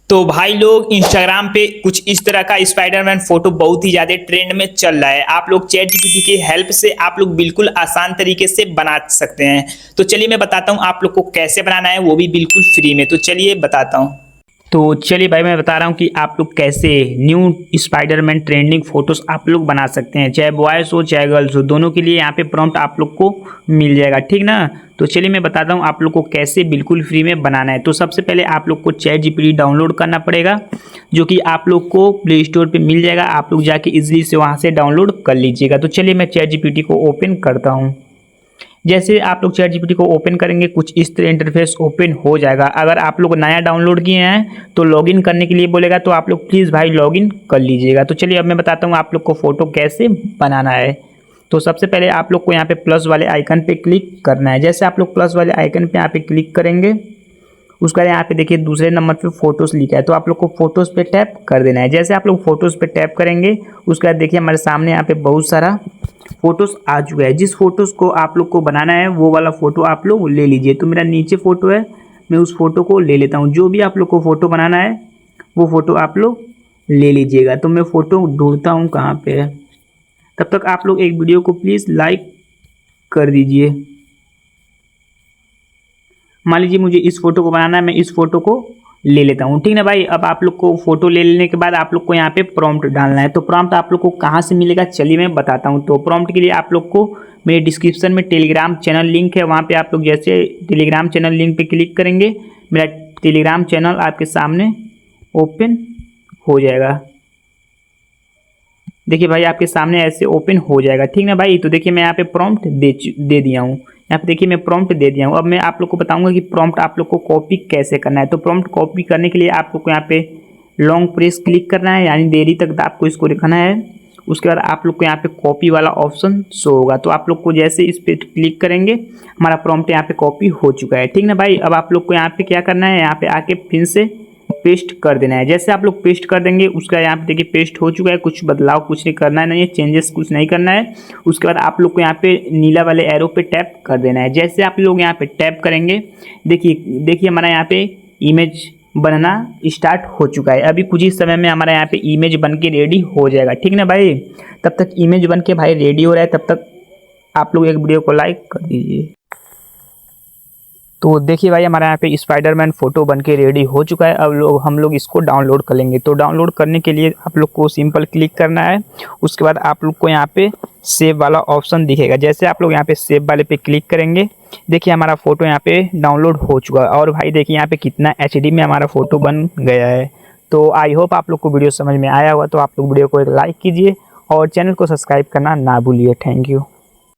तो भाई लोग इंस्टाग्राम पे कुछ इस तरह का स्पाइडरमैन फोटो बहुत ही ज्यादा ट्रेंड में चल रहा है। आप लोग चैट जीपीटी की हेल्प से आप लोग बिल्कुल आसान तरीके से बना सकते हैं। तो चलिए मैं बताता हूँ आप लोग को कैसे बनाना है, वो भी बिल्कुल फ्री में। तो चलिए बताता हूँ। तो चलिए भाई मैं बता रहा हूँ कि आप लोग कैसे न्यू स्पाइडरमैन ट्रेंडिंग फोटोज आप लोग बना सकते हैं, चाहे बॉयज़ हो चाहे गर्ल्स हो, दोनों के लिए यहाँ पे प्रॉम्प्ट आप लोग को मिल जाएगा, ठीक ना। तो चलिए मैं बताता हूँ आप लोग को कैसे बिल्कुल फ्री में बनाना है। तो सबसे पहले आप लोग को चैट जीपीटी डाउनलोड करना पड़ेगा, जो कि आप लोग को प्ले स्टोर पर मिल जाएगा। आप लोग जाके इजीली से वहाँ से डाउनलोड कर लीजिएगा। तो चलिए मैं चैट जीपीटी को ओपन करता हूँ। जैसे आप लोग चैट जीपीटी को ओपन करेंगे कुछ इस तरह इंटरफेस ओपन हो जाएगा। अगर आप लोग नया डाउनलोड किए हैं तो लॉगिन करने के लिए बोलेगा, तो आप लोग प्लीज़ भाई लॉगिन कर लीजिएगा। तो चलिए अब मैं बताता हूँ आप लोग को फ़ोटो कैसे बनाना है। तो सबसे पहले आप लोग को यहाँ पे प्लस वाले आइकन पे क्लिक करना है। जैसे आप लोग प्लस वाले आइकन पे यहाँ पे क्लिक करेंगे, उसके बाद यहाँ पे देखिए दूसरे नंबर पे फोटोज़ लिखा है, तो आप लोग को फोटोज़ पे टैप कर देना है। जैसे आप लोग फोटोज़ पे टैप करेंगे उसके बाद देखिए हमारे सामने यहाँ पे बहुत सारा फोटोज़ आ चुका है। जिस फोटोज़ को आप लोग को बनाना है वो वाला फ़ोटो आप लोग ले लीजिए। तो मेरा नीचे फ़ोटो है, मैं उस फ़ोटो को ले लेता हूँ। जो भी आप लोग को फ़ोटो बनाना है वो फ़ोटो आप लोग ले लीजिएगा। तो मैं फ़ोटो ढूंढता हूँ कहाँ पे है। तब तक आप लोग एक वीडियो को प्लीज़ लाइक कर दीजिए। मान लीजिए मुझे इस फोटो को बनाना है, मैं इस फोटो को ले लेता हूँ, ठीक ना भाई। अब आप लोग को फोटो ले लेने के बाद आप लोग को यहाँ पे प्रॉम्प्ट डालना है। तो प्रॉम्प्ट आप लोग को कहाँ से मिलेगा चलिए मैं बताता हूँ। तो प्रॉम्प्ट के लिए आप लोग को मेरे डिस्क्रिप्शन में टेलीग्राम चैनल लिंक है, वहाँ पे आप लोग जैसे टेलीग्राम चैनल लिंक पे क्लिक करेंगे मेरा टेलीग्राम चैनल आपके सामने ओपन हो जाएगा। देखिए भाई आपके सामने ऐसे ओपन हो जाएगा, ठीक ना भाई। तो देखिए मैं यहाँ पे प्रॉम्प्ट दे दिया हूँ। यहाँ पे देखिए मैं प्रॉम्प्ट दे दिया हूँ। अब मैं आप लोग को बताऊंगा कि प्रॉम्प्ट आप लोग को कॉपी कैसे करना है। तो प्रॉम्प्ट कॉपी करने के लिए आप लोग को यहाँ पे लॉन्ग प्रेस क्लिक करना है, यानी देरी तक आपको इसको रखना है। उसके बाद आप लोग को यहाँ पे कॉपी वाला ऑप्शन शो होगा। तो आप लोग को जैसे इस पर क्लिक करेंगे हमारा प्रॉम्प्ट यहाँ पे कॉपी हो चुका है, ठीक ना भाई। अब आप लोग को यहाँ पे क्या करना है, यहाँ पे आके फिर से पेस्ट कर देना है। जैसे आप लोग पेस्ट कर देंगे उसका यहाँ पे देखिए पेस्ट हो चुका है। कुछ बदलाव कुछ नहीं करना है, नहीं है चेंजेस कुछ नहीं करना है। उसके बाद आप लोग को यहाँ पे नीला वाले एरो पे टैप कर देना है। जैसे आप लोग यहाँ पे टैप करेंगे देखिए हमारा यहाँ पे इमेज बनना स्टार्ट हो चुका है। अभी कुछ ही समय में हमारा यहाँ पे इमेज बन के रेडी हो जाएगा, ठीक ना भाई। तब तक इमेज बन के भाई रेडी हो रहा है, तब तक आप लोग एक वीडियो को लाइक कर दीजिए। तो देखिए भाई हमारे यहाँ पे स्पाइडरमैन फ़ोटो बन के रेडी हो चुका है। अब हम लोग इसको डाउनलोड कर लेंगे। तो डाउनलोड करने के लिए आप लोग को सिंपल क्लिक करना है। उसके बाद आप लोग को यहाँ पे सेव वाला ऑप्शन दिखेगा। जैसे आप लोग यहाँ पे सेव वाले पे क्लिक करेंगे देखिए हमारा फ़ोटो यहाँ पे डाउनलोड हो चुका है। और भाई देखिए यहाँ पे कितना HD में हमारा फ़ोटो बन गया है। तो आई होप आप लोग को वीडियो समझ में आया होगा। तो आप लोग वीडियो को एक लाइक कीजिए और चैनल को सब्सक्राइब करना ना भूलिए। Thank you.